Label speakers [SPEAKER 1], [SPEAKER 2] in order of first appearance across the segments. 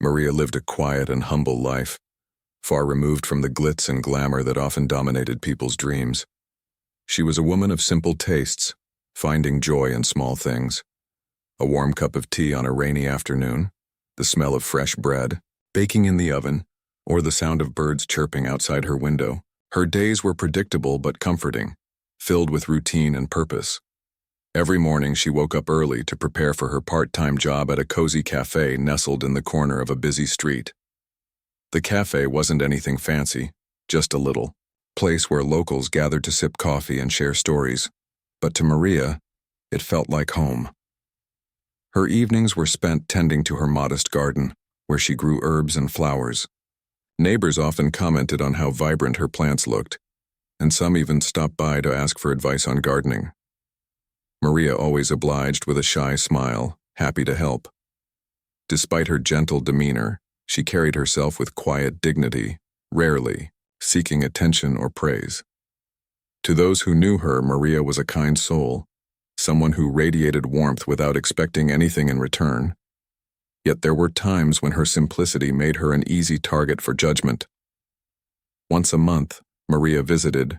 [SPEAKER 1] Maria lived a quiet and humble life, far removed from the glitz and glamour that often dominated people's dreams. She was a woman of simple tastes, finding joy in small things. A warm cup of tea on a rainy afternoon, the smell of fresh bread, baking in the oven, or the sound of birds chirping outside her window. Her days were predictable but comforting, filled with routine and purpose. Every morning she woke up early to prepare for her part-time job at a cozy cafe nestled in the corner of a busy street. The cafe wasn't anything fancy, just a little place where locals gathered to sip coffee and share stories. But to Maria, it felt like home. Her evenings were spent tending to her modest garden, where she grew herbs and flowers. Neighbors often commented on how vibrant her plants looked, and some even stopped by to ask for advice on gardening. Maria always obliged with a shy smile, happy to help. Despite her gentle demeanor, she carried herself with quiet dignity, rarely seeking attention or praise. To those who knew her, Maria was a kind soul, someone who radiated warmth without expecting anything in return. Yet there were times when her simplicity made her an easy target for judgment. Once a month, Maria visited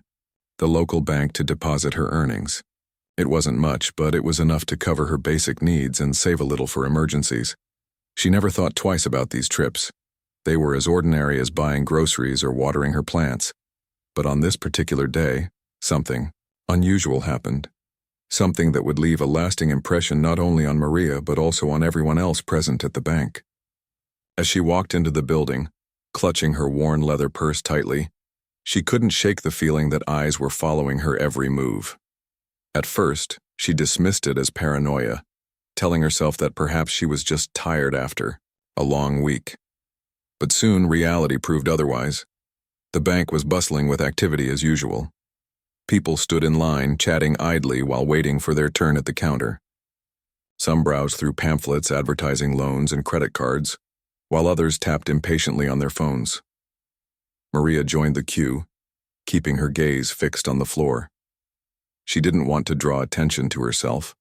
[SPEAKER 1] the local bank to deposit her earnings. It wasn't much, but it was enough to cover her basic needs and save a little for emergencies. She never thought twice about these trips. They were as ordinary as buying groceries or watering her plants. But on this particular day, something unusual happened. Something that would leave a lasting impression not only on Maria but also on everyone else present at the bank. As she walked into the building, clutching her worn leather purse tightly, she couldn't shake the feeling that eyes were following her every move. At first, she dismissed it as paranoia, telling herself that perhaps she was just tired after a long week. But soon reality proved otherwise. The bank was bustling with activity as usual. People stood in line, chatting idly while waiting for their turn at the counter. Some browsed through pamphlets advertising loans and credit cards, while others tapped impatiently on their phones. Maria joined the queue, keeping her gaze fixed on the floor. She didn't want to draw attention to herself,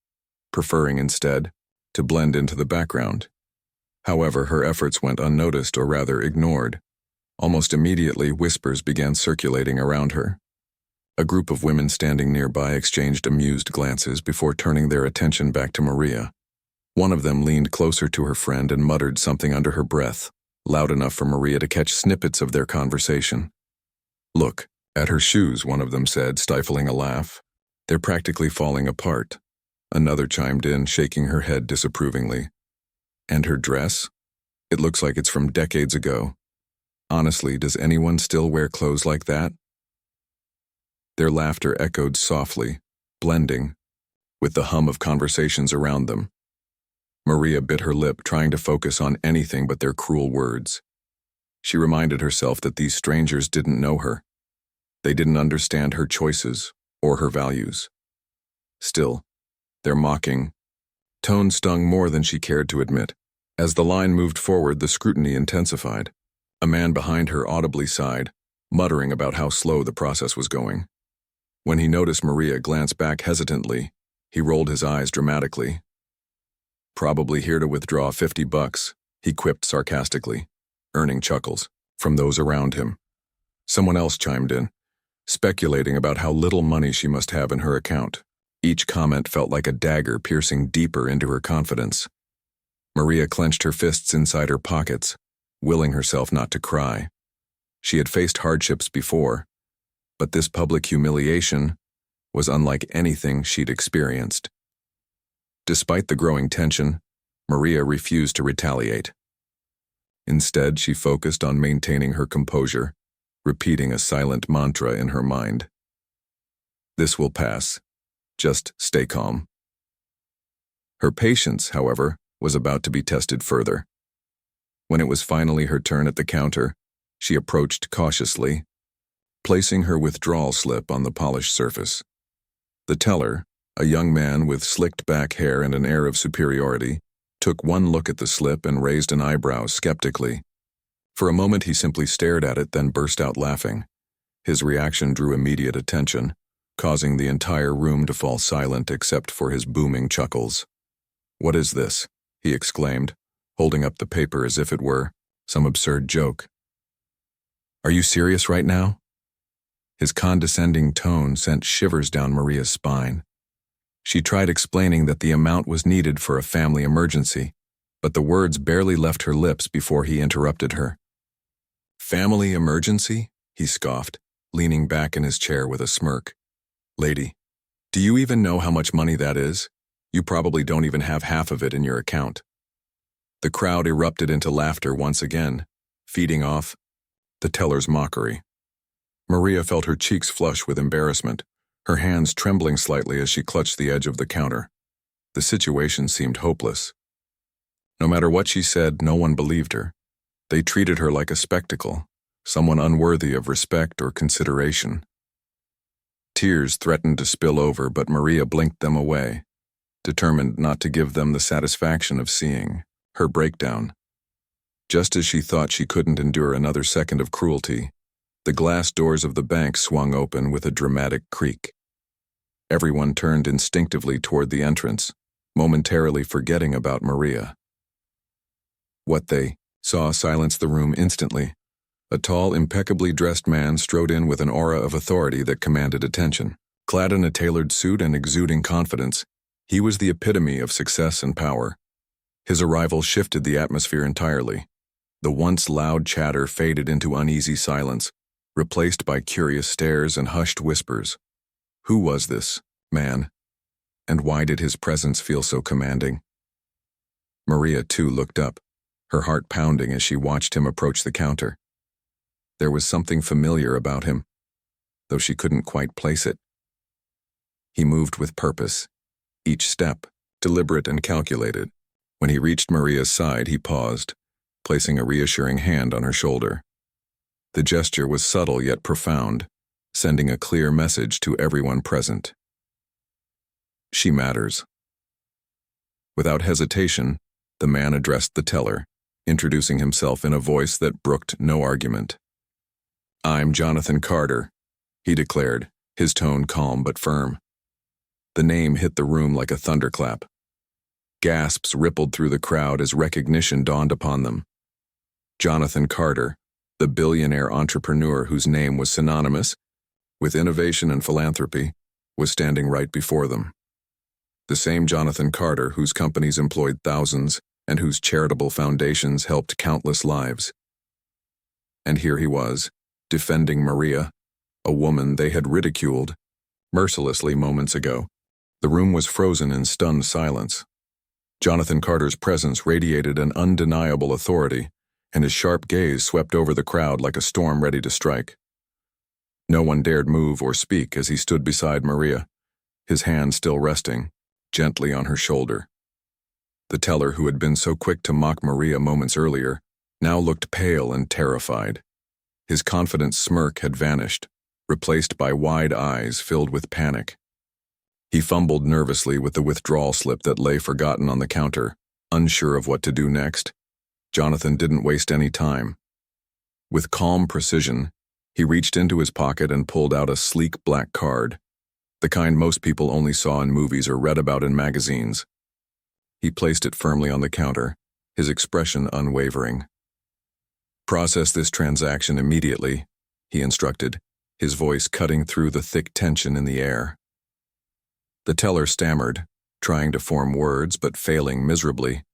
[SPEAKER 1] preferring instead to blend into the background. However, her efforts went unnoticed, or rather ignored. Almost immediately, whispers began circulating around her. A group of women standing nearby exchanged amused glances before turning their attention back to Maria. One of them leaned closer to her friend and muttered something under her breath, loud enough for Maria to catch snippets of their conversation. "Look at her shoes," one of them said, stifling a laugh. "They're practically falling apart." Another chimed in, shaking her head disapprovingly. "And her dress? It looks like it's from decades ago. Honestly, does anyone still wear clothes like that?" Their laughter echoed softly, blending with the hum of conversations around them. Maria bit her lip, trying to focus on anything but their cruel words. She reminded herself that these strangers didn't know her. They didn't understand her choices or her values. Still, their mocking tone stung more than she cared to admit. As the line moved forward, the scrutiny intensified. A man behind her audibly sighed, muttering about how slow the process was going. When he noticed Maria glance back hesitantly, he rolled his eyes dramatically. "Probably here to withdraw $50, he quipped sarcastically, earning chuckles from those around him. Someone else chimed in, speculating about how little money she must have in her account. Each comment felt like a dagger piercing deeper into her confidence. Maria clenched her fists inside her pockets, willing herself not to cry. She had faced hardships before, but this public humiliation was unlike anything she'd experienced. Despite the growing tension, Maria refused to retaliate. Instead, she focused on maintaining her composure, repeating a silent mantra in her mind. "This will pass. Just stay calm." Her patience, however, was about to be tested further. When it was finally her turn at the counter, she approached cautiously, placing her withdrawal slip on the polished surface. The teller, a young man with slicked back hair and an air of superiority, took one look at the slip and raised an eyebrow skeptically. For a moment he simply stared at it, then burst out laughing. His reaction drew immediate attention, causing the entire room to fall silent except for his booming chuckles. "What is this?" he exclaimed, holding up the paper as if it were some absurd joke. "Are you serious right now?" His condescending tone sent shivers down Maria's spine. She tried explaining that the amount was needed for a family emergency, but the words barely left her lips before he interrupted her. "Family emergency?" he scoffed, leaning back in his chair with a smirk. "Lady, do you even know how much money that is? You probably don't even have half of it in your account." The crowd erupted into laughter once again, feeding off the teller's mockery. Maria felt her cheeks flush with embarrassment, her hands trembling slightly as she clutched the edge of the counter. The situation seemed hopeless. No matter what she said, no one believed her. They treated her like a spectacle, someone unworthy of respect or consideration. Tears threatened to spill over, but Maria blinked them away, determined not to give them the satisfaction of seeing her breakdown. Just as she thought she couldn't endure another second of cruelty, the glass doors of the bank swung open with a dramatic creak. Everyone turned instinctively toward the entrance, momentarily forgetting about Maria. What they saw silenced the room instantly. A tall, impeccably dressed man strode in with an aura of authority that commanded attention. Clad in a tailored suit and exuding confidence, he was the epitome of success and power. His arrival shifted the atmosphere entirely. The once loud chatter faded into uneasy silence, replaced by curious stares and hushed whispers. Who was this man? And why did his presence feel so commanding? Maria, too, looked up, her heart pounding as she watched him approach the counter. There was something familiar about him, though she couldn't quite place it. He moved with purpose, each step deliberate and calculated. When he reached Maria's side, he paused, placing a reassuring hand on her shoulder. The gesture was subtle yet profound, sending a clear message to everyone present. She matters. Without hesitation, the man addressed the teller, introducing himself in a voice that brooked no argument. "I'm Jonathan Carter," he declared, his tone calm but firm. The name hit the room like a thunderclap. Gasps rippled through the crowd as recognition dawned upon them. Jonathan Carter, the billionaire entrepreneur whose name was synonymous with innovation and philanthropy, was standing right before them. The same Jonathan Carter whose companies employed thousands and whose charitable foundations helped countless lives. And here he was, defending Maria, a woman they had ridiculed mercilessly moments ago. The room was frozen in stunned silence. Jonathan Carter's presence radiated an undeniable authority, and his sharp gaze swept over the crowd like a storm ready to strike. No one dared move or speak as he stood beside Maria, his hand still resting gently on her shoulder. The teller, who had been so quick to mock Maria moments earlier, now looked pale and terrified. His confident smirk had vanished, replaced by wide eyes filled with panic. He fumbled nervously with the withdrawal slip that lay forgotten on the counter, unsure of what to do next. Jonathan didn't waste any time. With calm precision, he reached into his pocket and pulled out a sleek black card, the kind most people only saw in movies or read about in magazines. He placed it firmly on the counter, his expression unwavering. "Process this transaction immediately," he instructed, his voice cutting through the thick tension in the air. The teller stammered, trying to form words but failing miserably.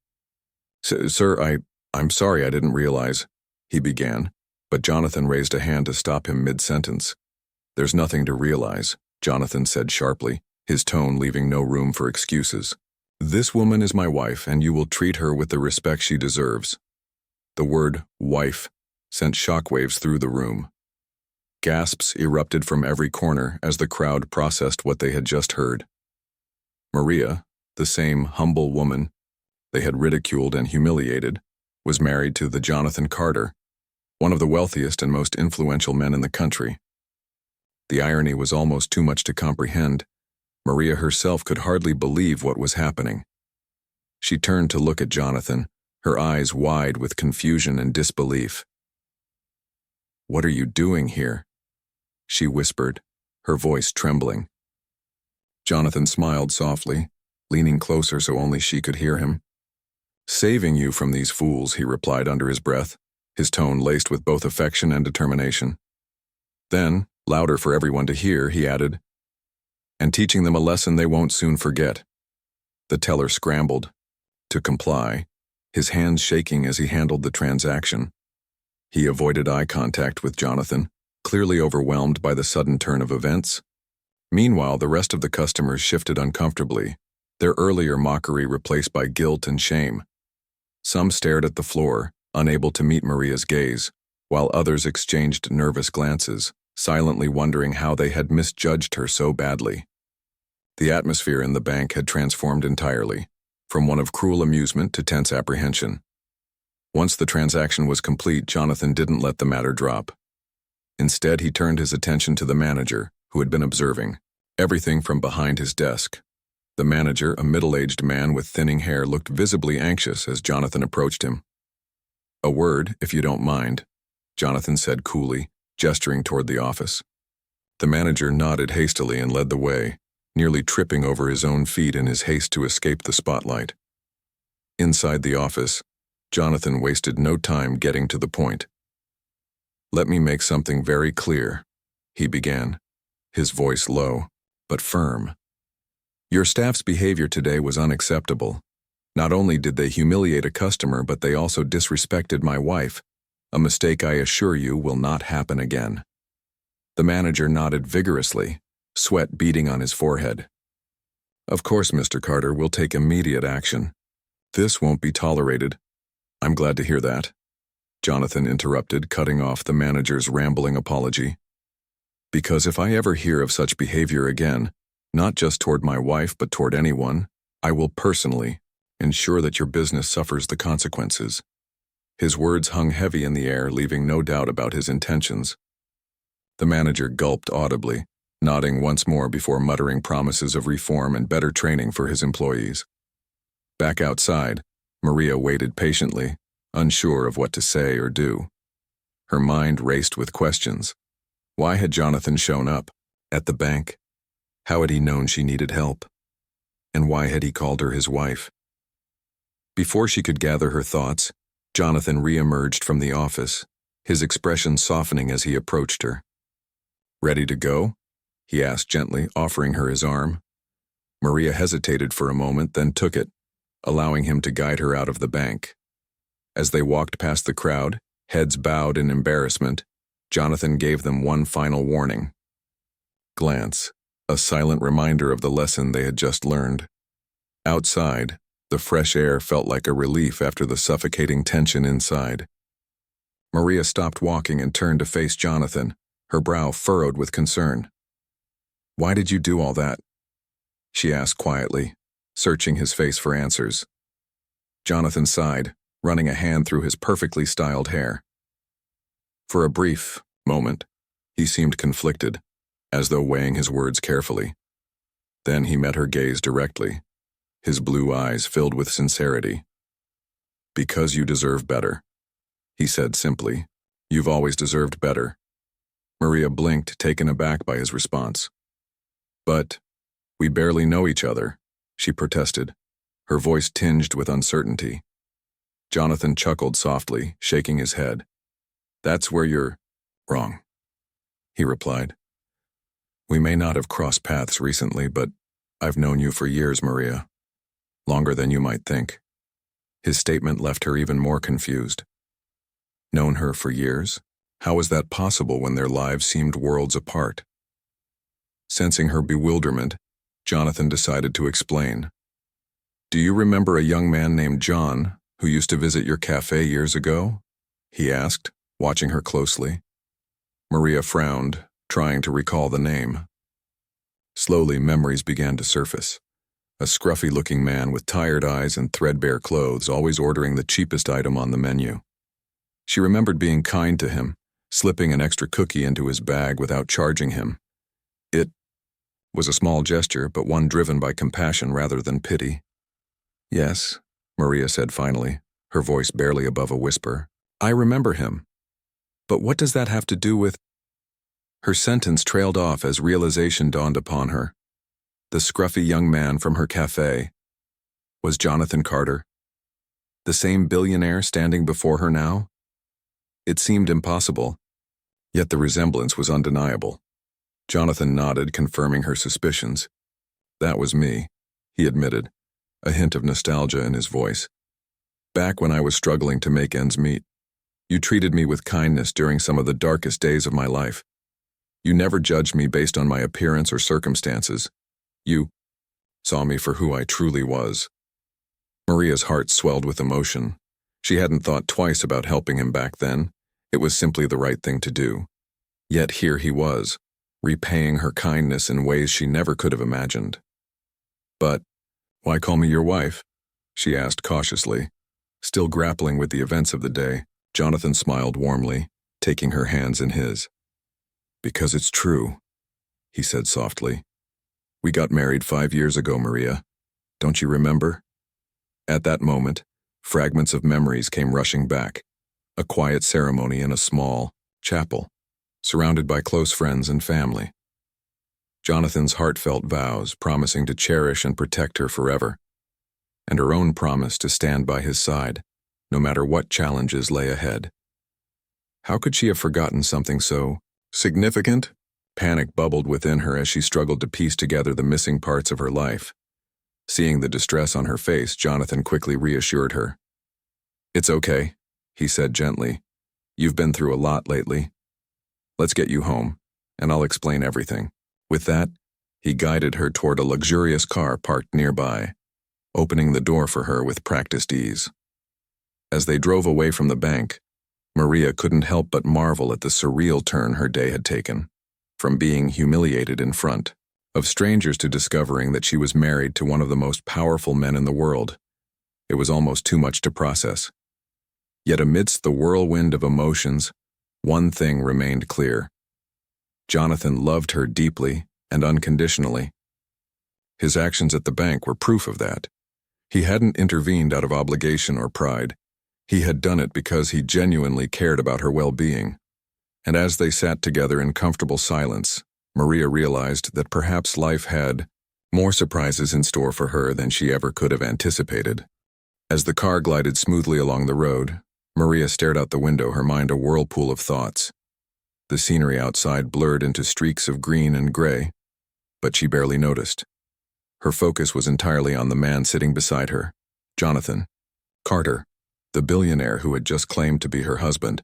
[SPEAKER 1] Sir, I'm sorry, I didn't realize," he began, but Jonathan raised a hand to stop him mid-sentence. "There's nothing to realize," Jonathan said sharply, his tone leaving no room for excuses. "This woman is my wife, and you will treat her with the respect she deserves." The word wife sent shockwaves through the room. Gasps erupted from every corner as the crowd processed what they had just heard. Maria, the same humble woman they had ridiculed and humiliated, was married to the Jonathan Carter, one of the wealthiest and most influential men in the country. The irony was almost too much to comprehend. Maria herself could hardly believe what was happening. She turned to look at Jonathan, her eyes wide with confusion and disbelief. "What are you doing here?" she whispered, her voice trembling. Jonathan smiled softly, leaning closer so only she could hear him. Saving you from these fools, he replied under his breath, his tone laced with both affection and determination. Then, louder for everyone to hear, he added, and teaching them a lesson they won't soon forget. The teller scrambled to comply, his hands shaking as he handled the transaction. He avoided eye contact with Jonathan, clearly overwhelmed by the sudden turn of events. Meanwhile, the rest of the customers shifted uncomfortably, their earlier mockery replaced by guilt and shame. Some stared at the floor, unable to meet Maria's gaze, while others exchanged nervous glances, silently wondering how they had misjudged her so badly. The atmosphere in the bank had transformed entirely, from one of cruel amusement to tense apprehension. Once the transaction was complete, Jonathan didn't let the matter drop. Instead, he turned his attention to the manager, who had been observing everything from behind his desk. The manager, a middle-aged man with thinning hair, looked visibly anxious as Jonathan approached him. "A word, if you don't mind," Jonathan said coolly, gesturing toward the office. The manager nodded hastily and led the way, nearly tripping over his own feet in his haste to escape the spotlight. Inside the office, Jonathan wasted no time getting to the point. "Let me make something very clear," he began, his voice low, but firm. "Your staff's behavior today was unacceptable. Not only did they humiliate a customer, but they also disrespected my wife, a mistake I assure you will not happen again." The manager nodded vigorously, sweat beading on his forehead. "Of course, Mr. Carter, we'll take immediate action. This won't be tolerated." "I'm glad to hear that," Jonathan interrupted, cutting off the manager's rambling apology. "Because if I ever hear of such behavior again, not just toward my wife but toward anyone, I will personally ensure that your business suffers the consequences." His words hung heavy in the air, leaving no doubt about his intentions. The manager gulped audibly, nodding once more before muttering promises of reform and better training for his employees. Back outside, Maria waited patiently, unsure of what to say or do. Her mind raced with questions. Why had Jonathan shown up at the bank? How had he known she needed help? And why had he called her his wife? Before she could gather her thoughts, Jonathan re-emerged from the office, his expression softening as he approached her. "Ready to go?" he asked gently, offering her his arm. Maria hesitated for a moment, then took it, allowing him to guide her out of the bank. As they walked past the crowd, heads bowed in embarrassment, Jonathan gave them one final warning. Glance, a silent reminder of the lesson they had just learned. Outside, the fresh air felt like a relief after the suffocating tension inside. Maria stopped walking and turned to face Jonathan, her brow furrowed with concern. "Why did you do all that?" she asked quietly, searching his face for answers. Jonathan sighed, running a hand through his perfectly styled hair. For a brief moment, he seemed conflicted, as though weighing his words carefully. Then he met her gaze directly, his blue eyes filled with sincerity. "Because you deserve better," he said simply. "You've always deserved better." Maria blinked, taken aback by his response. "But we barely know each other," she protested, her voice tinged with uncertainty. Jonathan chuckled softly, shaking his head. "That's where you're wrong," he replied. "We may not have crossed paths recently, but I've known you for years, Maria. Longer than you might think." His statement left her even more confused. Known her for years? How was that possible when their lives seemed worlds apart? Sensing her bewilderment, Jonathan decided to explain. "Do you remember a young man named John who used to visit your cafe years ago?" he asked, watching her closely. Maria frowned, trying to recall the name. Slowly, memories began to surface. A scruffy-looking man with tired eyes and threadbare clothes, always ordering the cheapest item on the menu. She remembered being kind to him, slipping an extra cookie into his bag without charging him. It was a small gesture, but one driven by compassion rather than pity. "Yes," Maria said finally, her voice barely above a whisper. "I remember him. But what does that have to do with—" Her sentence trailed off as realization dawned upon her. The scruffy young man from her cafe was Jonathan Carter. The same billionaire standing before her now? It seemed impossible, yet the resemblance was undeniable. Jonathan nodded, confirming her suspicions. That was me, he admitted, a hint of nostalgia in his voice. Back when I was struggling to make ends meet, you treated me with kindness during some of the darkest days of my life. You never judged me based on my appearance or circumstances. You saw me for who I truly was. Maria's heart swelled with emotion. She hadn't thought twice about helping him back then. It was simply the right thing to do. Yet here he was, repaying her kindness in ways she never could have imagined. But, why call me your wife? She asked cautiously. Still grappling with the events of the day, Jonathan smiled warmly, taking her hands in his. Because it's true, he said softly. We got married 5 years ago, Maria. Don't you remember? At that moment, fragments of memories came rushing back. A quiet ceremony in a small chapel, surrounded by close friends and family. Jonathan's heartfelt vows promising to cherish and protect her forever, and her own promise to stand by his side, no matter what challenges lay ahead. How could she have forgotten something so significant? Panic bubbled within her as she struggled to piece together the missing parts of her life. Seeing the distress on her face, Jonathan quickly reassured her. It's okay, he said gently. You've been through a lot lately. Let's get you home, and I'll explain everything. With that, he guided her toward a luxurious car parked nearby, opening the door for her with practiced ease. As they drove away from the bank, Maria couldn't help but marvel at the surreal turn her day had taken, from being humiliated in front of strangers to discovering that she was married to one of the most powerful men in the world. It was almost too much to process. Yet amidst the whirlwind of emotions, one thing remained clear. Jonathan loved her deeply and unconditionally. His actions at the bank were proof of that. He hadn't intervened out of obligation or pride. He had done it because he genuinely cared about her well-being. And as they sat together in comfortable silence, Maria realized that perhaps life had more surprises in store for her than she ever could have anticipated. As the car glided smoothly along the road, Maria stared out the window, her mind a whirlpool of thoughts. The scenery outside blurred into streaks of green and gray, but she barely noticed. Her focus was entirely on the man sitting beside her, Jonathan Carter, the billionaire who had just claimed to be her husband.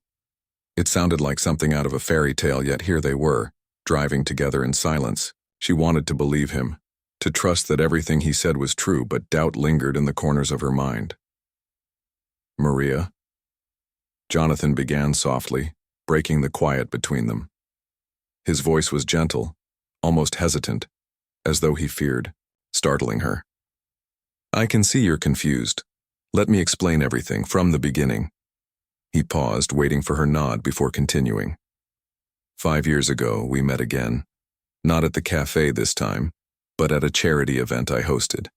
[SPEAKER 1] It sounded like something out of a fairy tale, yet here they were, driving together in silence. She wanted to believe him, to trust that everything he said was true, but doubt lingered in the corners of her mind. Maria? Jonathan began softly, breaking the quiet between them. His voice was gentle, almost hesitant, as though he feared startling her. I can see you're confused. Let me explain everything from the beginning. He paused, waiting for her nod before continuing. 5 years ago, we met again. Not at the cafe this time, but at a charity event I hosted.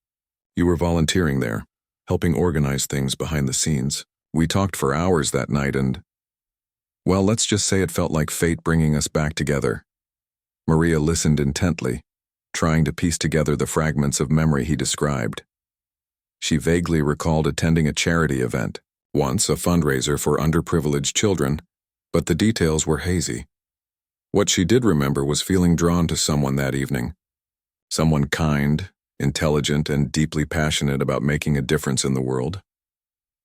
[SPEAKER 1] You were volunteering there, helping organize things behind the scenes. We talked for hours that night and, well, let's just say it felt like fate bringing us back together. Maria listened intently, trying to piece together the fragments of memory he described. She vaguely recalled attending a charity event, once a fundraiser for underprivileged children, but the details were hazy. What she did remember was feeling drawn to someone that evening. Someone kind, intelligent, and deeply passionate about making a difference in the world.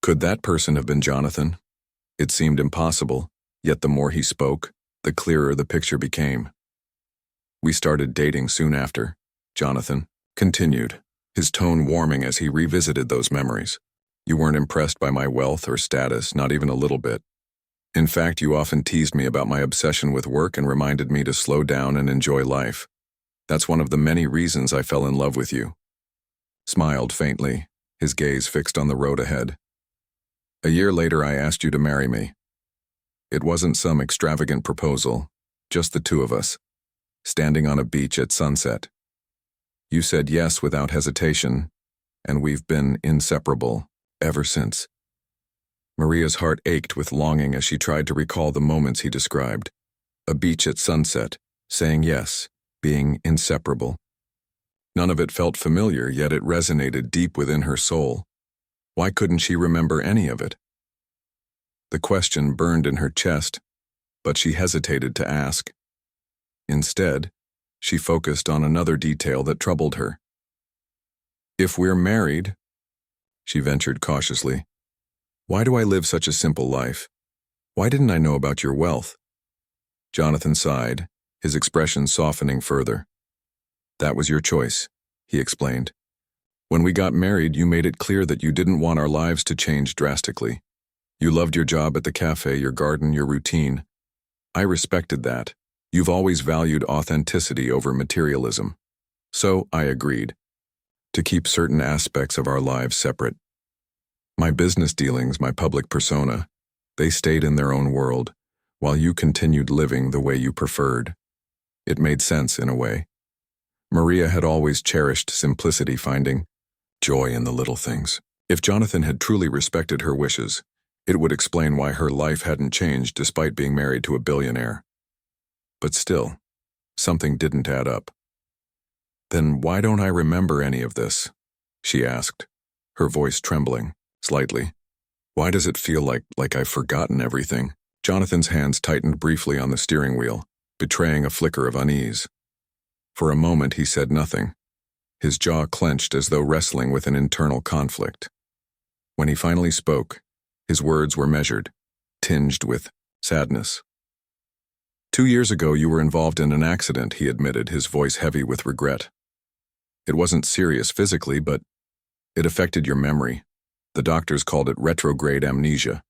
[SPEAKER 1] Could that person have been Jonathan? It seemed impossible, yet the more he spoke, the clearer the picture became. We started dating soon after, Jonathan continued, his tone warming as he revisited those memories. You weren't impressed by my wealth or status, not even a little bit. In fact, you often teased me about my obsession with work and reminded me to slow down and enjoy life. That's one of the many reasons I fell in love with you. Smiled faintly, his gaze fixed on the road ahead. A year later, I asked you to marry me. It wasn't some extravagant proposal, just the two of us, standing on a beach at sunset. You said yes without hesitation, and we've been inseparable ever since. Maria's heart ached with longing as she tried to recall the moments he described. A beach at sunset, saying yes, being inseparable. None of it felt familiar, yet it resonated deep within her soul. Why couldn't she remember any of it? The question burned in her chest, but she hesitated to ask. Instead, she focused on another detail that troubled her. If we're married, she ventured cautiously, why do I live such a simple life? Why didn't I know about your wealth? Jonathan sighed, his expression softening further. That was your choice, he explained. When we got married, you made it clear that you didn't want our lives to change drastically. You loved your job at the cafe, your garden, your routine. I respected that. You've always valued authenticity over materialism. So I agreed to keep certain aspects of our lives separate. My business dealings, my public persona, they stayed in their own world, while you continued living the way you preferred. It made sense in a way. Maria had always cherished simplicity, finding joy in the little things. If Jonathan had truly respected her wishes, it would explain why her life hadn't changed despite being married to a billionaire. But still, something didn't add up. Then why don't I remember any of this? She asked, her voice trembling slightly. Why does it feel like I've forgotten everything? Jonathan's hands tightened briefly on the steering wheel, betraying a flicker of unease. For a moment he said nothing, his jaw clenched as though wrestling with an internal conflict. When he finally spoke, his words were measured, tinged with sadness. 2 years ago you were involved in an accident, he admitted, his voice heavy with regret. It wasn't serious physically, but it affected your memory. The doctors called it retrograde amnesia.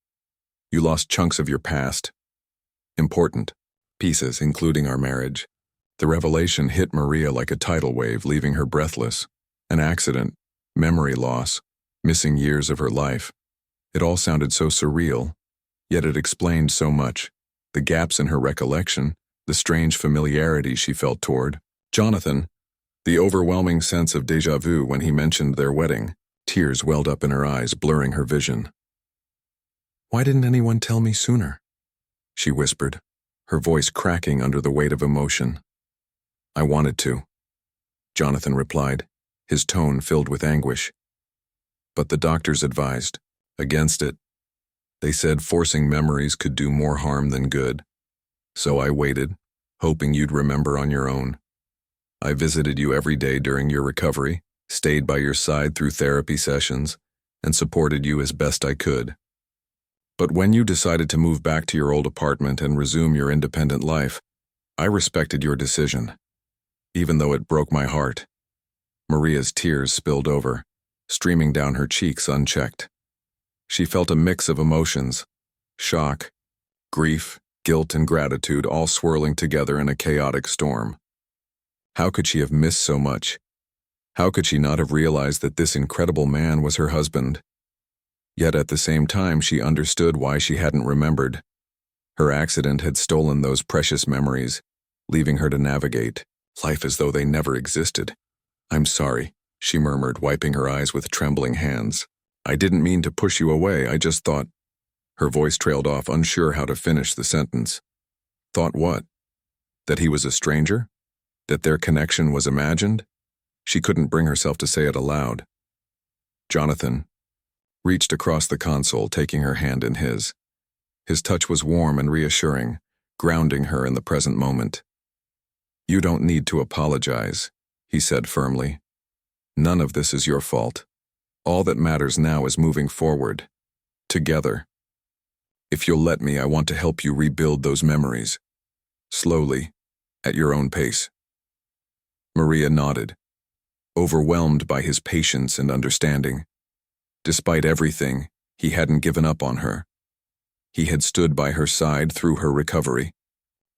[SPEAKER 1] You lost chunks of your past. Important pieces, including our marriage. The revelation hit Maria like a tidal wave, leaving her breathless. An accident, memory loss, missing years of her life. It all sounded so surreal, yet it explained so much. The gaps in her recollection, the strange familiarity she felt toward Jonathan, the overwhelming sense of déjà vu when he mentioned their wedding. Tears welled up in her eyes, blurring her vision. Why didn't anyone tell me sooner? She whispered, her voice cracking under the weight of emotion. I wanted to, Jonathan replied, his tone filled with anguish. But the doctors advised against it. They said forcing memories could do more harm than good. So I waited, hoping you'd remember on your own. I visited you every day during your recovery, stayed by your side through therapy sessions, and supported you as best I could. But when you decided to move back to your old apartment and resume your independent life, I respected your decision, even though it broke my heart. Maria's tears spilled over, streaming down her cheeks unchecked. She felt a mix of emotions, shock, grief, guilt, and gratitude all swirling together in a chaotic storm. How could she have missed so much? How could she not have realized that this incredible man was her husband? Yet at the same time, she understood why she hadn't remembered. Her accident had stolen those precious memories, leaving her to navigate life as though they never existed. I'm sorry, she murmured, wiping her eyes with trembling hands. I didn't mean to push you away, I just thought. Her voice trailed off, unsure how to finish the sentence. Thought what? That he was a stranger? That their connection was imagined? She couldn't bring herself to say it aloud. Jonathan reached across the console, taking her hand in his. His touch was warm and reassuring, grounding her in the present moment. You don't need to apologize, he said firmly. None of this is your fault. All that matters now is moving forward, together. If you'll let me, I want to help you rebuild those memories. Slowly, at your own pace. Maria nodded, overwhelmed by his patience and understanding. Despite everything, he hadn't given up on her. He had stood by her side through her recovery,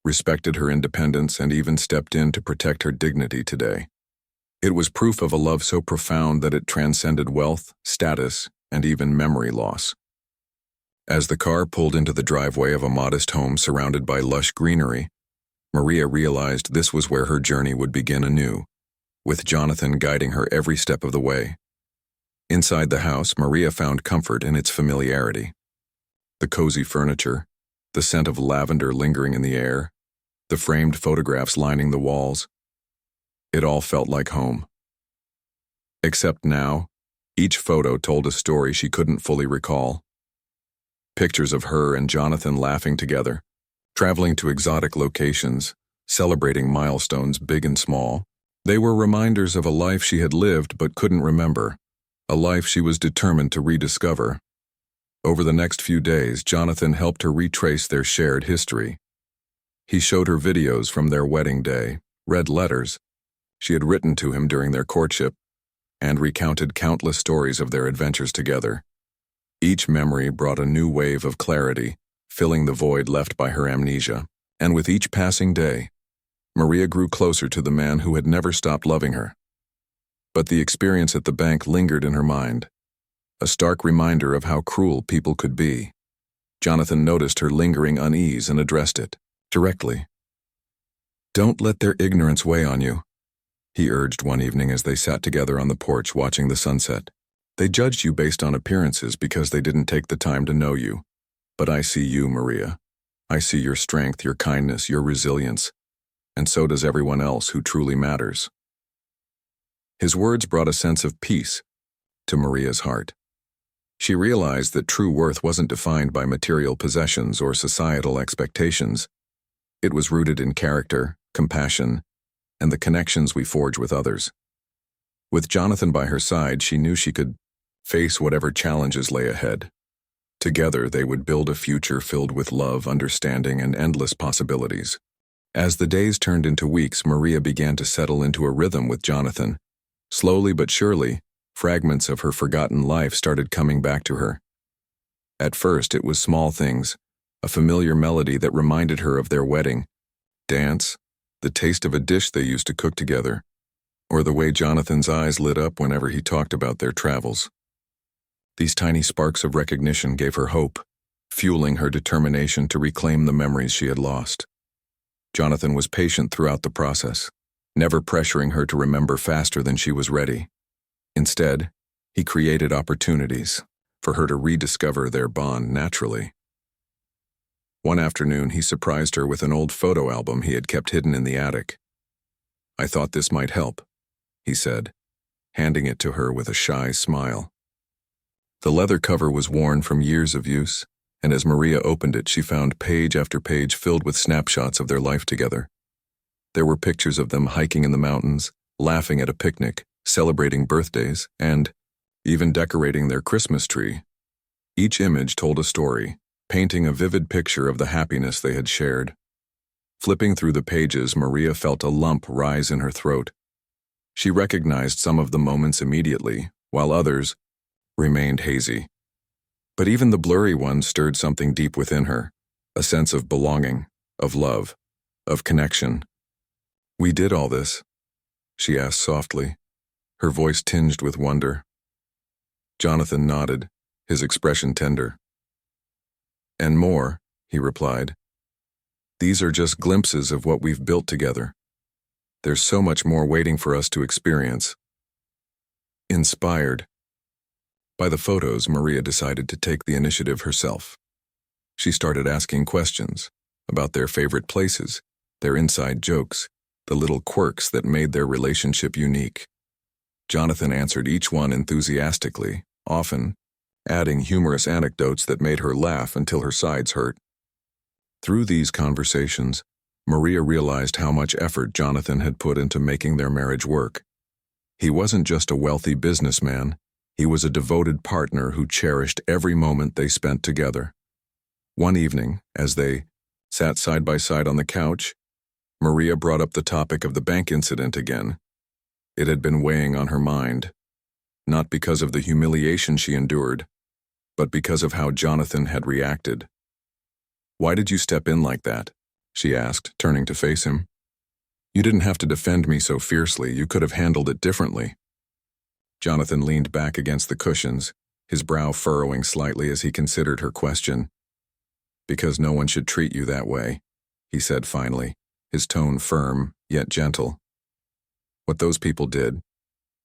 [SPEAKER 1] respected her independence, and even stepped in to protect her dignity today. It was proof of a love so profound that it transcended wealth, status, and even memory loss. As the car pulled into the driveway of a modest home surrounded by lush greenery, Maria realized this was where her journey would begin anew, with Jonathan guiding her every step of the way. Inside the house, Maria found comfort in its familiarity. The cozy furniture, the scent of lavender lingering in the air, the framed photographs lining the walls. It all felt like home. Except now, Each photo told a story she couldn't fully recall. Pictures of her and Jonathan laughing together, traveling to exotic locations, celebrating milestones big and small. They were reminders of a life she had lived but couldn't remember, a life she was determined to rediscover. Over the next few days, Jonathan helped her retrace their shared history. He showed her videos from their wedding day, read letters she had written to him during their courtship, and recounted countless stories of their adventures together. Each memory brought a new wave of clarity, filling the void left by her amnesia. And with each passing day, Maria grew closer to the man who had never stopped loving her. But the experience at the bank lingered in her mind, a stark reminder of how cruel people could be. Jonathan noticed her lingering unease and addressed it directly. "Don't let their ignorance weigh on you," he urged one evening as they sat together on the porch watching the sunset. "They judged you based on appearances because they didn't take the time to know you. But I see you, Maria. I see your strength, your kindness, your resilience, and so does everyone else who truly matters." His words brought a sense of peace to Maria's heart. She realized that true worth wasn't defined by material possessions or societal expectations. It was rooted in character, compassion, and the connections we forge with others. With Jonathan by her side, she knew she could face whatever challenges lay ahead. Together, they would build a future filled with love, understanding, and endless possibilities. As the days turned into weeks, Maria began to settle into a rhythm with Jonathan. Slowly but surely, fragments of her forgotten life started coming back to her. At first, it was small things, a familiar melody that reminded her of their wedding, dance, the taste of a dish they used to cook together, or the way Jonathan's eyes lit up whenever he talked about their travels. These tiny sparks of recognition gave her hope, fueling her determination to reclaim the memories she had lost. Jonathan was patient throughout the process, never pressuring her to remember faster than she was ready. Instead, he created opportunities for her to rediscover their bond naturally. One afternoon, he surprised her with an old photo album he had kept hidden in the attic. "I thought this might help," he said, handing it to her with a shy smile. The leather cover was worn from years of use, and as Maria opened it, she found page after page filled with snapshots of their life together. There were pictures of them hiking in the mountains, laughing at a picnic, celebrating birthdays, and even decorating their Christmas tree. Each image told a story, painting a vivid picture of the happiness they had shared. Flipping through the pages, Maria felt a lump rise in her throat. She recognized some of the moments immediately, while others remained hazy. But even the blurry ones stirred something deep within her, a sense of belonging, of love, of connection. "We did all this?" she asked softly, her voice tinged with wonder. Jonathan nodded, his expression tender. "And more," he replied. "These are just glimpses of what we've built together. There's so much more waiting for us to experience." Inspired by the photos, Maria decided to take the initiative herself. She started asking questions about their favorite places, their inside jokes, the little quirks that made their relationship unique. Jonathan answered each one enthusiastically, often adding humorous anecdotes that made her laugh until her sides hurt. Through these conversations, Maria realized how much effort Jonathan had put into making their marriage work. He wasn't just a wealthy businessman, he was a devoted partner who cherished every moment they spent together. One evening, as they sat side by side on the couch, Maria brought up the topic of the bank incident again. It had been weighing on her mind, not because of the humiliation she endured, but because of how Jonathan had reacted. "Why did you step in like that?" she asked, turning to face him. "You didn't have to defend me so fiercely. You could have handled it differently." Jonathan leaned back against the cushions, his brow furrowing slightly as he considered her question. "Because no one should treat you that way," he said finally, his tone firm yet gentle. "What those people did,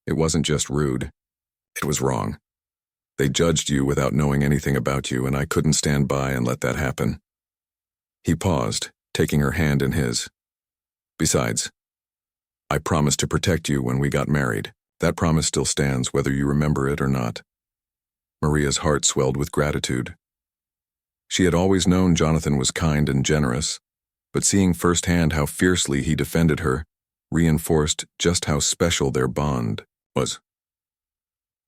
[SPEAKER 1] it wasn't just rude. It was wrong. They judged you without knowing anything about you, and I couldn't stand by and let that happen." He paused, taking her hand in his. "Besides, I promised to protect you when we got married." That promise still stands whether you remember it or not." Maria's heart swelled with gratitude. She had always known Jonathan was kind and generous, but seeing firsthand how fiercely he defended her reinforced just how special their bond was.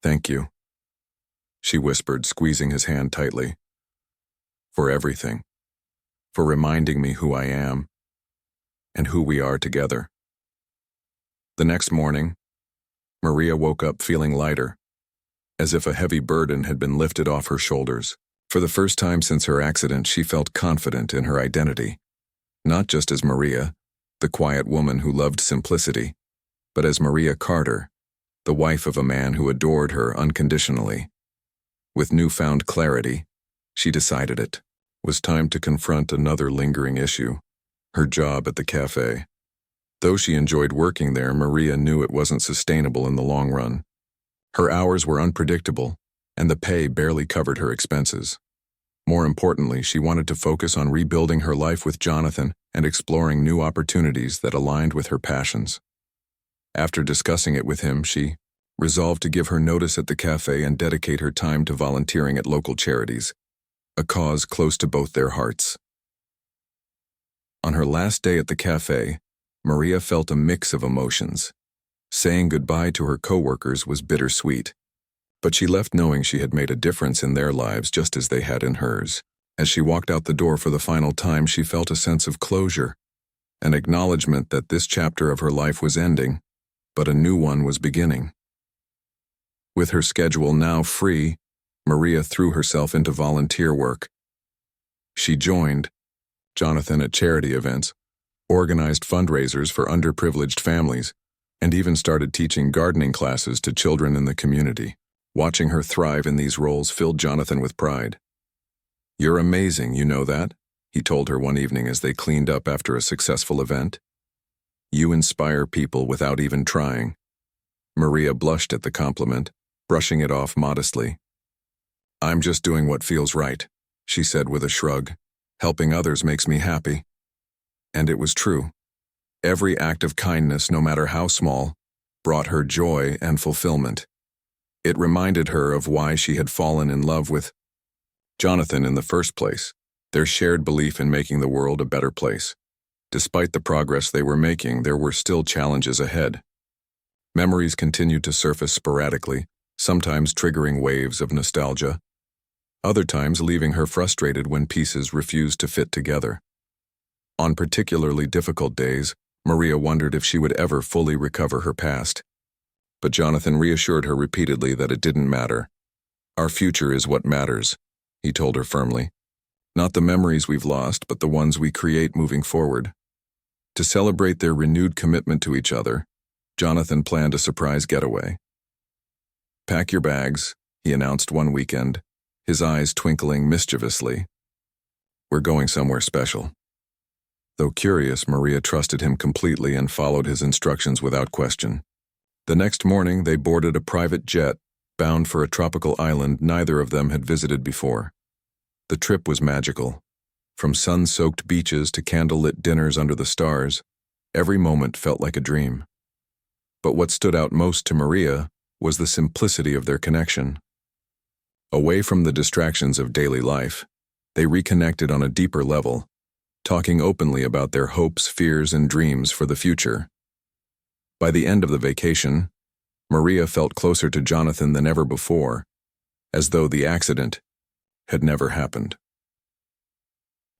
[SPEAKER 1] "Thank you," she whispered, squeezing his hand tightly. "For everything. For reminding me who I am and who we are together." The next morning, Maria woke up feeling lighter, as if a heavy burden had been lifted off her shoulders. For the first time since her accident, she felt confident in her identity, not just as Maria, the quiet woman who loved simplicity, but as Maria Carter, the wife of a man who adored her unconditionally. With newfound clarity, she decided it was time to confront another lingering issue, her job at the cafe. Though she enjoyed working there, Maria knew it wasn't sustainable in the long run. Her hours were unpredictable, and the pay barely covered her expenses. More importantly, she wanted to focus on rebuilding her life with Jonathan and exploring new opportunities that aligned with her passions. After discussing it with him, she resolved to give her notice at the cafe and dedicate her time to volunteering at local charities, a cause close to both their hearts. On her last day at the cafe, Maria felt a mix of emotions. Saying goodbye to her coworkers was bittersweet, but she left knowing she had made a difference in their lives just as they had in hers. As she walked out the door for the final time, she felt a sense of closure, an acknowledgement that this chapter of her life was ending, but a new one was beginning. With her schedule now free, Maria threw herself into volunteer work. She joined Jonathan at charity events, organized fundraisers for underprivileged families, and even started teaching gardening classes to children in the community. Watching her thrive in these roles filled Jonathan with pride. "You're amazing, you know that?" he told her one evening as they cleaned up after a successful event. "You inspire people without even trying." Maria blushed at the compliment, brushing it off modestly. "I'm just doing what feels right," she said with a shrug. "Helping others makes me happy." And it was true. Every act of kindness, no matter how small, brought her joy and fulfillment. It reminded her of why she had fallen in love with Jonathan in the first place, their shared belief in making the world a better place. Despite the progress they were making, there were still challenges ahead. Memories continued to surface sporadically, sometimes triggering waves of nostalgia, other times leaving her frustrated when pieces refused to fit together. On particularly difficult days, Maria wondered if she would ever fully recover her past. But Jonathan reassured her repeatedly that it didn't matter. "Our future is what matters," he told her firmly. "Not the memories we've lost, but the ones we create moving forward." To celebrate their renewed commitment to each other, Jonathan planned a surprise getaway. "Pack your bags," he announced one weekend, his eyes twinkling mischievously. "We're going somewhere special." Though curious, Maria trusted him completely and followed his instructions without question. The next morning, they boarded a private jet, bound for a tropical island neither of them had visited before. The trip was magical. From sun-soaked beaches to candlelit dinners under the stars, every moment felt like a dream. But what stood out most to Maria was the simplicity of their connection. Away from the distractions of daily life, they reconnected on a deeper level, talking openly about their hopes, fears, and dreams for the future. By the end of the vacation, Maria felt closer to Jonathan than ever before, as though the accident had never happened.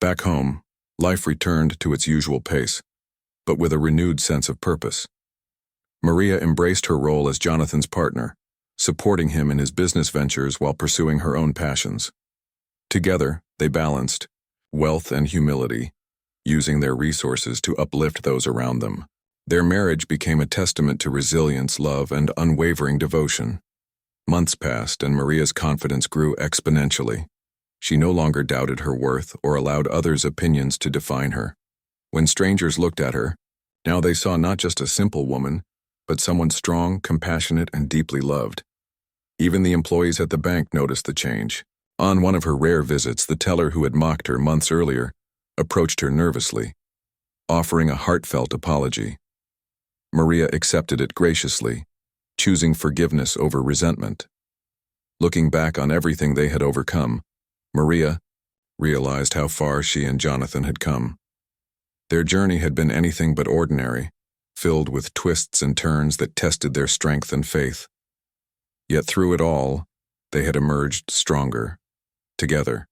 [SPEAKER 1] Back home, life returned to its usual pace, but with a renewed sense of purpose. Maria embraced her role as Jonathan's partner, supporting him in his business ventures while pursuing her own passions. Together, they balanced wealth and humility, using their resources to uplift those around them. Their marriage became a testament to resilience, love, and unwavering devotion. Months passed, and Maria's confidence grew exponentially. She no longer doubted her worth or allowed others' opinions to define her. When strangers looked at her, now they saw not just a simple woman, but someone strong, compassionate, and deeply loved. Even the employees at the bank noticed the change. On one of her rare visits, the teller who had mocked her months earlier approached her nervously, offering a heartfelt apology. Maria accepted it graciously, choosing forgiveness over resentment. Looking back on everything they had overcome, Maria realized how far she and Jonathan had come. Their journey had been anything but ordinary, filled with twists and turns that tested their strength and faith. Yet through it all, they had emerged stronger, together.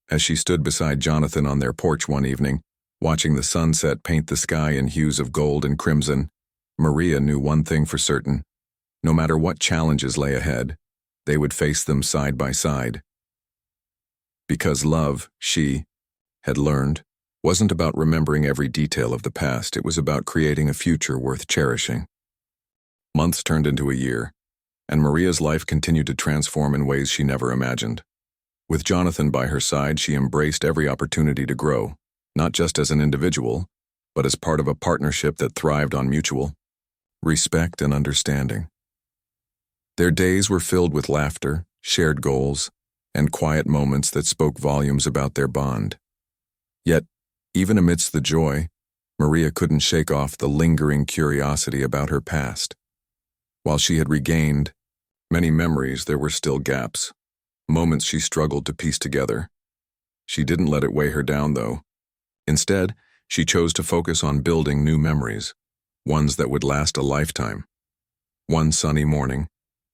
[SPEAKER 1] As she stood beside Jonathan on their porch one evening, watching the sunset paint the sky in hues of gold and crimson, Maria knew one thing for certain. No matter what challenges lay ahead, they would face them side by side. Because love, she had learned, wasn't about remembering every detail of the past, it was about creating a future worth cherishing. Months turned into a year, and Maria's life continued to transform in ways she never imagined. With Jonathan by her side, she embraced every opportunity to grow, not just as an individual, but as part of a partnership that thrived on mutual respect and understanding. Their days were filled with laughter, shared goals, and quiet moments that spoke volumes about their bond. Yet, even amidst the joy, Maria couldn't shake off the lingering curiosity about her past. While she had regained many memories, there were still gaps, moments she struggled to piece together. She didn't let it weigh her down, though. Instead, she chose to focus on building new memories, ones that would last a lifetime. One sunny morning,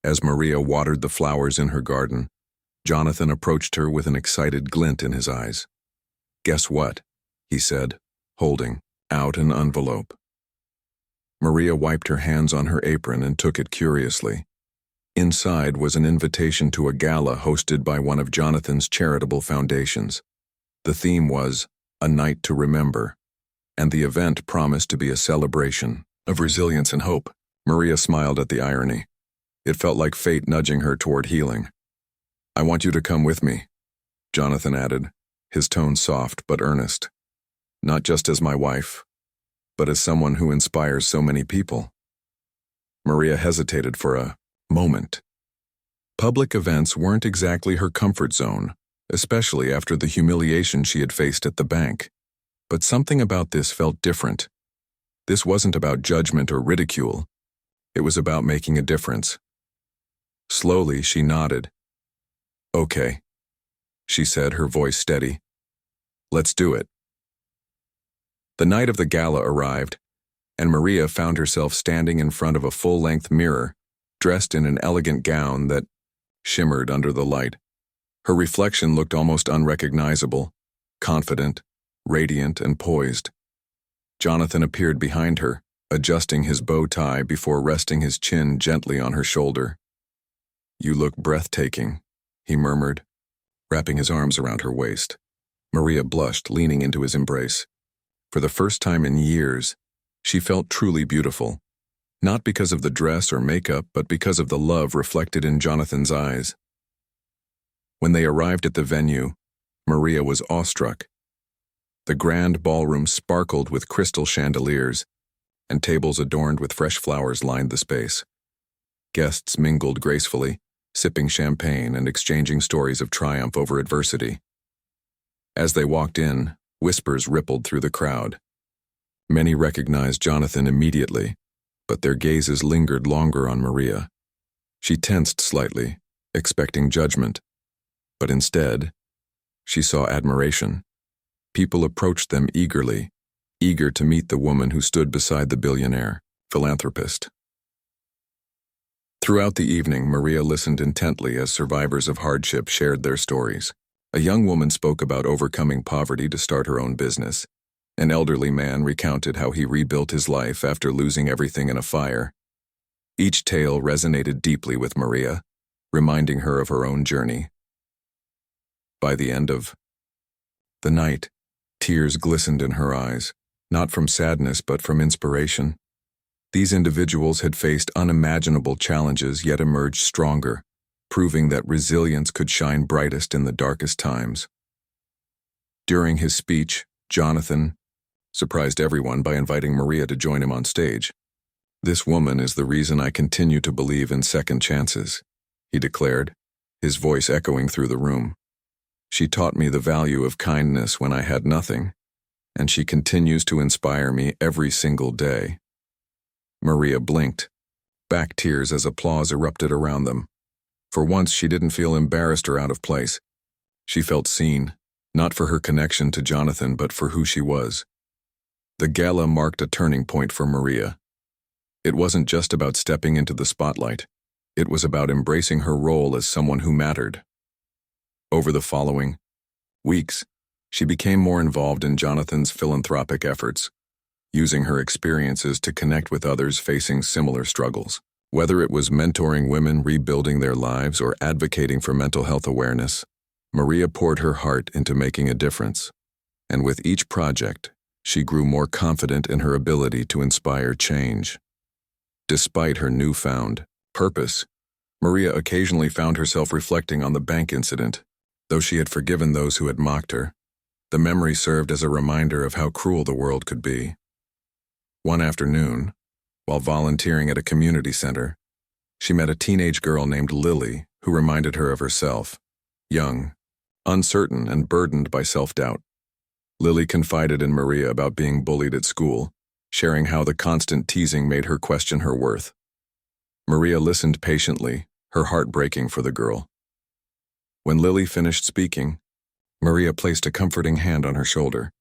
[SPEAKER 1] as Maria watered the flowers in her garden, Jonathan approached her with an excited glint in his eyes. "Guess what?" he said, holding out an envelope. Maria wiped her hands on her apron and took it curiously. Inside was an invitation to a gala hosted by one of Jonathan's charitable foundations. The theme was "A Night to Remember," and the event promised to be a celebration of resilience and hope. Maria smiled at the irony. It felt like fate nudging her toward healing. "I want you to come with me," Jonathan added, his tone soft but earnest. "Not just as my wife, but as someone who inspires so many people." Maria hesitated for a moment. Public events weren't exactly her comfort zone, especially after the humiliation she had faced at the bank. But something about this felt different. This wasn't about judgment or ridicule. It was about making a difference. Slowly, she nodded. "Okay," she said, her voice steady. "Let's do it." The night of the gala arrived, and Maria found herself standing in front of a full-length mirror, dressed in an elegant gown that shimmered under the light. Her reflection looked almost unrecognizable, confident, radiant, and poised. Jonathan appeared behind her, adjusting his bow tie before resting his chin gently on her shoulder. "You look breathtaking," he murmured, wrapping his arms around her waist. Maria blushed, leaning into his embrace. For the first time in years, she felt truly beautiful, not because of the dress or makeup, but because of the love reflected in Jonathan's eyes. When they arrived at the venue, Maria was awestruck. The grand ballroom sparkled with crystal chandeliers, and tables adorned with fresh flowers lined the space. Guests mingled gracefully, sipping champagne and exchanging stories of triumph over adversity. As they walked in, whispers rippled through the crowd. Many recognized Jonathan immediately, but their gazes lingered longer on Maria. She tensed slightly, expecting judgment, but instead, she saw admiration. People approached them eagerly, eager to meet the woman who stood beside the billionaire, philanthropist. Throughout the evening, Maria listened intently as survivors of hardship shared their stories. A young woman spoke about overcoming poverty to start her own business. An elderly man recounted how he rebuilt his life after losing everything in a fire. Each tale resonated deeply with Maria, reminding her of her own journey. By the end of the night, tears glistened in her eyes, not from sadness but from inspiration. These individuals had faced unimaginable challenges yet emerged stronger, proving that resilience could shine brightest in the darkest times. During his speech, Jonathan surprised everyone by inviting Maria to join him on stage. "This woman is the reason I continue to believe in second chances," he declared, his voice echoing through the room. "She taught me the value of kindness when I had nothing, and she continues to inspire me every single day." Maria blinked, back tears as applause erupted around them. For once, she didn't feel embarrassed or out of place. She felt seen, not for her connection to Jonathan, but for who she was. The gala marked a turning point for Maria. It wasn't just about stepping into the spotlight. It was about embracing her role as someone who mattered. Over the following weeks, she became more involved in Jonathan's philanthropic efforts, using her experiences to connect with others facing similar struggles. Whether it was mentoring women rebuilding their lives or advocating for mental health awareness, Maria poured her heart into making a difference. And with each project, she grew more confident in her ability to inspire change. Despite her newfound purpose, Maria occasionally found herself reflecting on the bank incident. Though she had forgiven those who had mocked her, the memory served as a reminder of how cruel the world could be. One afternoon, while volunteering at a community center, she met a teenage girl named Lily who reminded her of herself, young, uncertain, and burdened by self-doubt. Lily confided in Maria about being bullied at school, sharing how the constant teasing made her question her worth. Maria listened patiently, her heart breaking for the girl. When Lily finished speaking, Maria placed a comforting hand on her shoulder.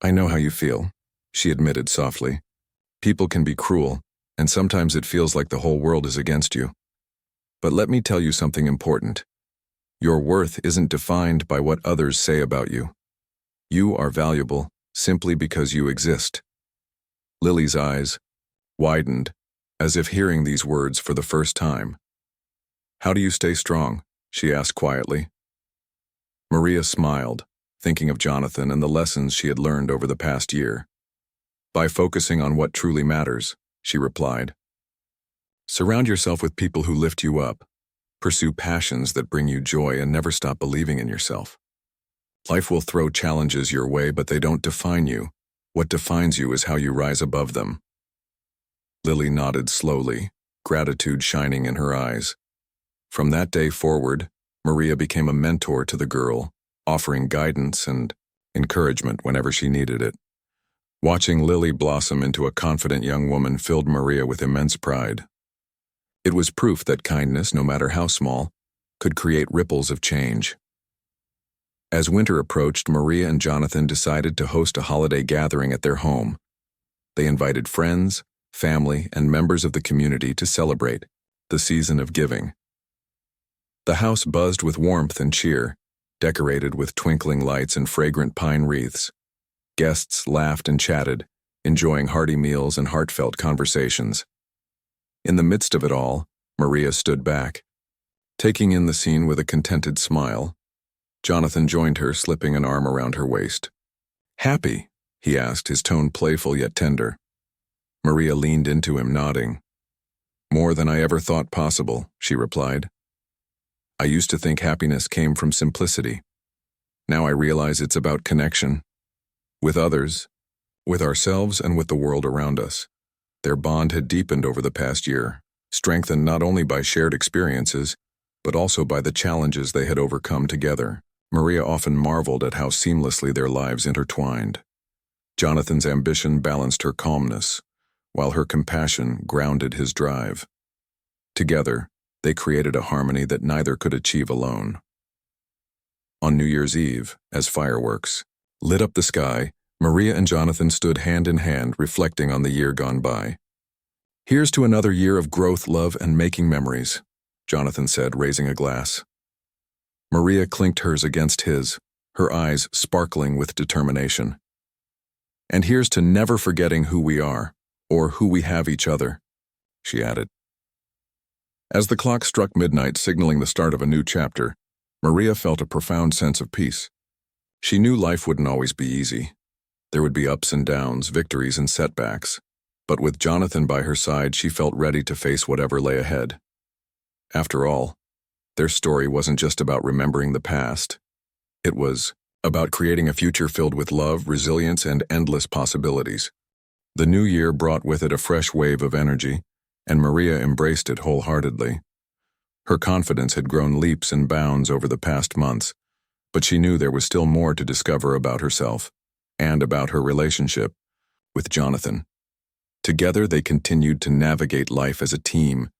[SPEAKER 1] "I know how you feel," she admitted softly. "People can be cruel, and sometimes it feels like the whole world is against you. But let me tell you something important. Your worth isn't defined by what others say about you. You are valuable simply because you exist." Lily's eyes widened, as if hearing these words for the first time. "How do you stay strong?" she asked quietly. Maria smiled, thinking of Jonathan and the lessons she had learned over the past year. "By focusing on what truly matters," she replied. "Surround yourself with people who lift you up. Pursue passions that bring you joy and never stop believing in yourself. Life will throw challenges your way, but they don't define you. What defines you is how you rise above them." Lily nodded slowly, gratitude shining in her eyes. From that day forward, Maria became a mentor to the girl, offering guidance and encouragement whenever she needed it. Watching Lily blossom into a confident young woman filled Maria with immense pride. It was proof that kindness, no matter how small, could create ripples of change. As winter approached, Maria and Jonathan decided to host a holiday gathering at their home. They invited friends, family, and members of the community to celebrate the season of giving. The house buzzed with warmth and cheer, decorated with twinkling lights and fragrant pine wreaths. Guests laughed and chatted, enjoying hearty meals and heartfelt conversations. In the midst of it all, Maria stood back, taking in the scene with a contented smile. Jonathan joined her, slipping an arm around her waist. "Happy?" he asked, his tone playful yet tender. Maria leaned into him, nodding. "More than I ever thought possible," she replied. "I used to think happiness came from simplicity. Now I realize it's about connection. With others, with ourselves, and with the world around us." Their bond had deepened over the past year, strengthened not only by shared experiences, but also by the challenges they had overcome together. Maria often marveled at how seamlessly their lives intertwined. Jonathan's ambition balanced her calmness, while her compassion grounded his drive. Together, they created a harmony that neither could achieve alone. On New Year's Eve, as fireworks lit up the sky, Maria and Jonathan stood hand in hand, reflecting on the year gone by. "Here's to another year of growth, love, and making memories," Jonathan said, raising a glass. Maria clinked hers against his, her eyes sparkling with determination. "And here's to never forgetting who we are, or who we have each other," she added. As the clock struck midnight, signaling the start of a new chapter, Maria felt a profound sense of peace. She knew life wouldn't always be easy. There would be ups and downs, victories and setbacks. But with Jonathan by her side, she felt ready to face whatever lay ahead. After all, their story wasn't just about remembering the past. It was about creating a future filled with love, resilience, and endless possibilities. The new year brought with it a fresh wave of energy, and Maria embraced it wholeheartedly. Her confidence had grown leaps and bounds over the past months, but she knew there was still more to discover about herself and about her relationship with Jonathan. Together, they continued to navigate life as a team,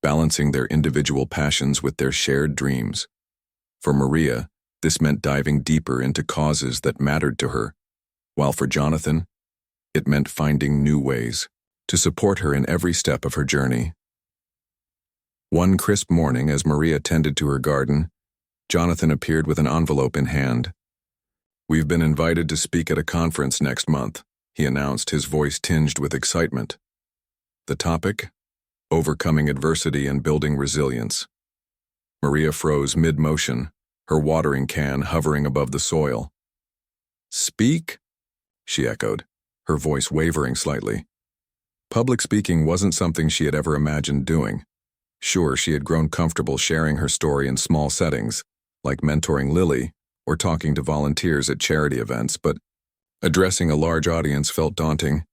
[SPEAKER 1] balancing their individual passions with their shared dreams. For Maria, this meant diving deeper into causes that mattered to her, while for Jonathan, it meant finding new ways to support her in every step of her journey. One crisp morning, as Maria tended to her garden, Jonathan appeared with an envelope in hand. "We've been invited to speak at a conference next month," he announced, his voice tinged with excitement. The topic? Overcoming adversity and building resilience. Maria froze mid-motion, her watering can hovering above the soil. "Speak?" she echoed, her voice wavering slightly. Public speaking wasn't something she had ever imagined doing. Sure, she had grown comfortable sharing her story in small settings, like mentoring Lily or talking to volunteers at charity events, but addressing a large audience felt daunting.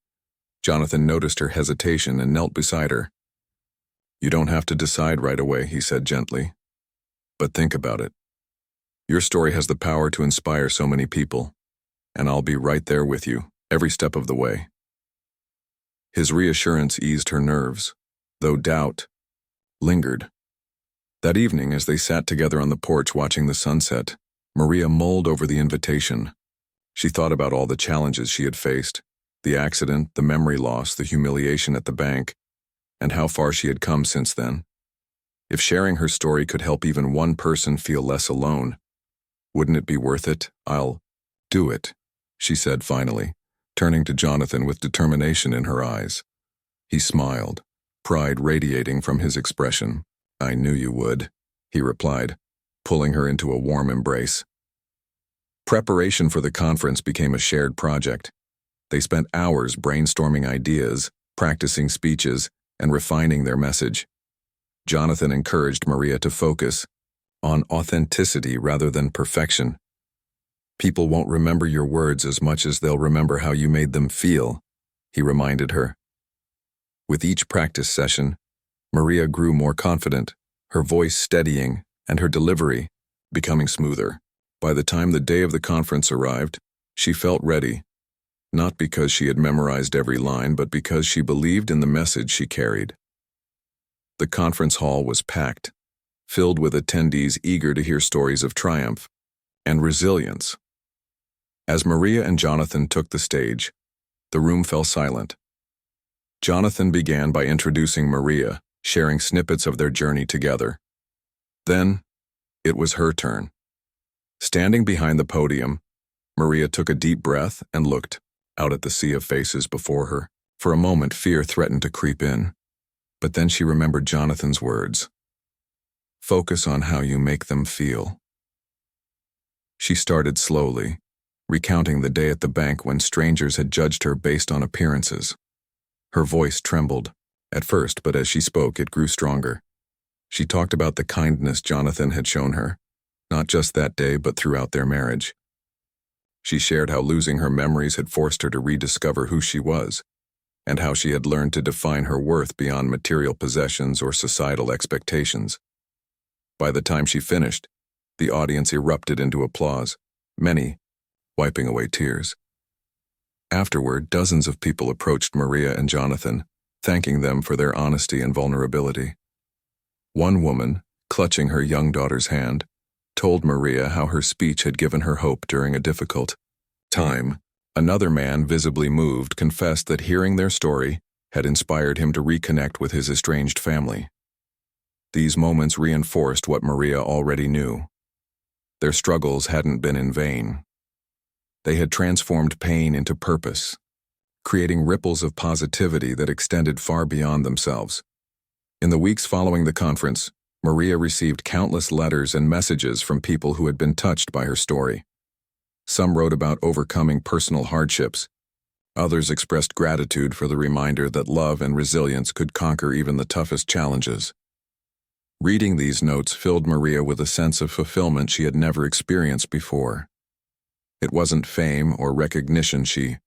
[SPEAKER 1] Jonathan noticed her hesitation and knelt beside her. "You don't have to decide right away," he said gently. "But think about it. Your story has the power to inspire so many people, and I'll be right there with you, every step of the way." His reassurance eased her nerves, though doubt lingered. That evening, as they sat together on the porch watching the sunset, Maria mulled over the invitation. She thought about all the challenges she had faced, the accident, the memory loss, the humiliation at the bank, and how far she had come since then. If sharing her story could help even one person feel less alone, wouldn't it be worth it? "I'll do it," she said finally, turning to Jonathan with determination in her eyes. He smiled, pride radiating from his expression. "I knew you would," he replied, pulling her into a warm embrace. Preparation for the conference became a shared project. They spent hours brainstorming ideas, practicing speeches, and refining their message. Jonathan encouraged Maria to focus on authenticity rather than perfection. "People won't remember your words as much as they'll remember how you made them feel," he reminded her. With each practice session, Maria grew more confident, her voice steadying and her delivery becoming smoother. By the time the day of the conference arrived, she felt ready, not because she had memorized every line, but because she believed in the message she carried. The conference hall was packed, filled with attendees eager to hear stories of triumph and resilience. As Maria and Jonathan took the stage, the room fell silent. Jonathan began by introducing Maria, sharing snippets of their journey together. Then, it was her turn. Standing behind the podium, Maria took a deep breath and looked out at the sea of faces before her. For a moment, fear threatened to creep in, but then she remembered Jonathan's words. "Focus on how you make them feel." She started slowly, recounting the day at the bank when strangers had judged her based on appearances. Her voice trembled at first, but as she spoke, it grew stronger. She talked about the kindness Jonathan had shown her, not just that day, but throughout their marriage. She shared how losing her memories had forced her to rediscover who she was, and how she had learned to define her worth beyond material possessions or societal expectations. By the time she finished, the audience erupted into applause, many wiping away tears. Afterward, dozens of people approached Maria and Jonathan, thanking them for their honesty and vulnerability. One woman, clutching her young daughter's hand, told Maria how her speech had given her hope during a difficult time. Another man, visibly moved, confessed that hearing their story had inspired him to reconnect with his estranged family. These moments reinforced what Maria already knew. Their struggles hadn't been in vain. They had transformed pain into purpose, creating ripples of positivity that extended far beyond themselves. In the weeks following the conference, Maria received countless letters and messages from people who had been touched by her story. Some wrote about overcoming personal hardships. Others expressed gratitude for the reminder that love and resilience could conquer even the toughest challenges. Reading these notes filled Maria with a sense of fulfillment she had never experienced before. It wasn't fame or recognition she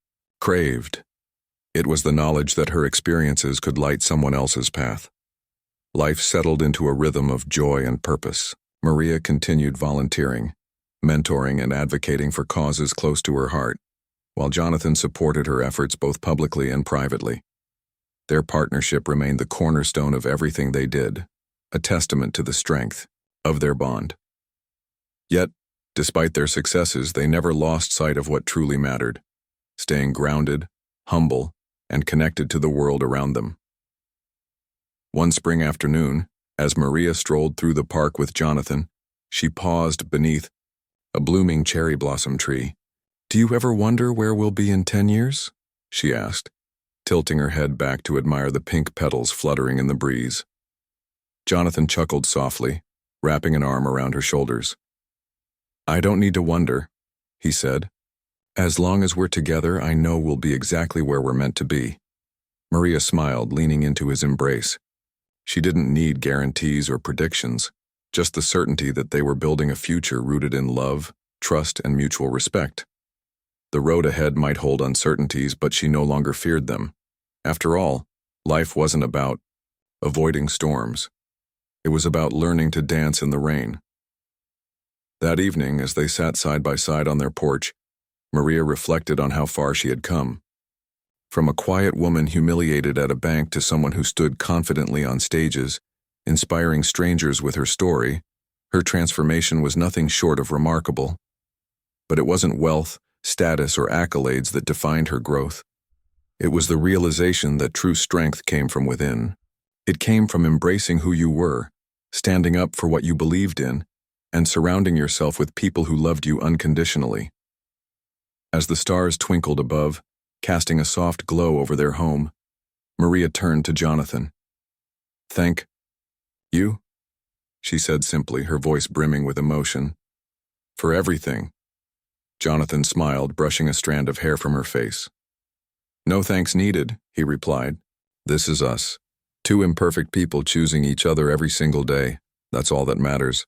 [SPEAKER 1] craved. It was the knowledge that her experiences could light someone else's path. Life settled into a rhythm of joy and purpose. Maria continued volunteering, mentoring and advocating for causes close to her heart, while Jonathan supported her efforts both publicly and privately. Their partnership remained the cornerstone of everything they did, a testament to the strength of their bond. Yet, despite their successes, they never lost sight of what truly mattered, staying grounded, humble, and connected to the world around them. One spring afternoon, as Maria strolled through the park with Jonathan, she paused beneath a blooming cherry blossom tree. "Do you ever wonder where we'll be in 10 years?" she asked, tilting her head back to admire the pink petals fluttering in the breeze. Jonathan chuckled softly, wrapping an arm around her shoulders. "I don't need to wonder," he said. "As long as we're together, I know we'll be exactly where we're meant to be." Maria smiled, leaning into his embrace. She didn't need guarantees or predictions, just the certainty that they were building a future rooted in love, trust, and mutual respect. The road ahead might hold uncertainties, but she no longer feared them. After all, life wasn't about avoiding storms. It was about learning to dance in the rain. That evening, as they sat side by side on their porch, Maria reflected on how far she had come. From a quiet woman humiliated at a bank to someone who stood confidently on stages, inspiring strangers with her story, her transformation was nothing short of remarkable. But it wasn't wealth, status, or accolades that defined her growth. It was the realization that true strength came from within. It came from embracing who you were, standing up for what you believed in, and surrounding yourself with people who loved you unconditionally. As the stars twinkled above, casting a soft glow over their home, Maria turned to Jonathan. "Thank you," she said simply, her voice brimming with emotion. "For everything." Jonathan smiled, brushing a strand of hair from her face. "No thanks needed," he replied. "This is us. Two imperfect people choosing each other every single day. That's all that matters."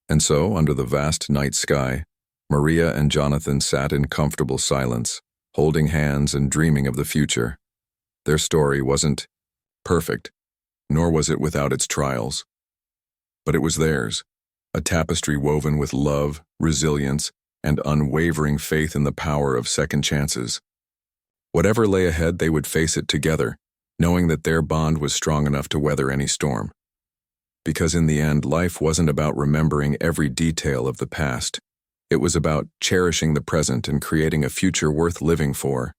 [SPEAKER 1] And so, under the vast night sky, Maria and Jonathan sat in comfortable silence, holding hands and dreaming of the future. Their story wasn't perfect, nor was it without its trials. But it was theirs, a tapestry woven with love, resilience, and unwavering faith in the power of second chances. Whatever lay ahead, they would face it together, knowing that their bond was strong enough to weather any storm. Because in the end, life wasn't about remembering every detail of the past. It was about cherishing the present and creating a future worth living for.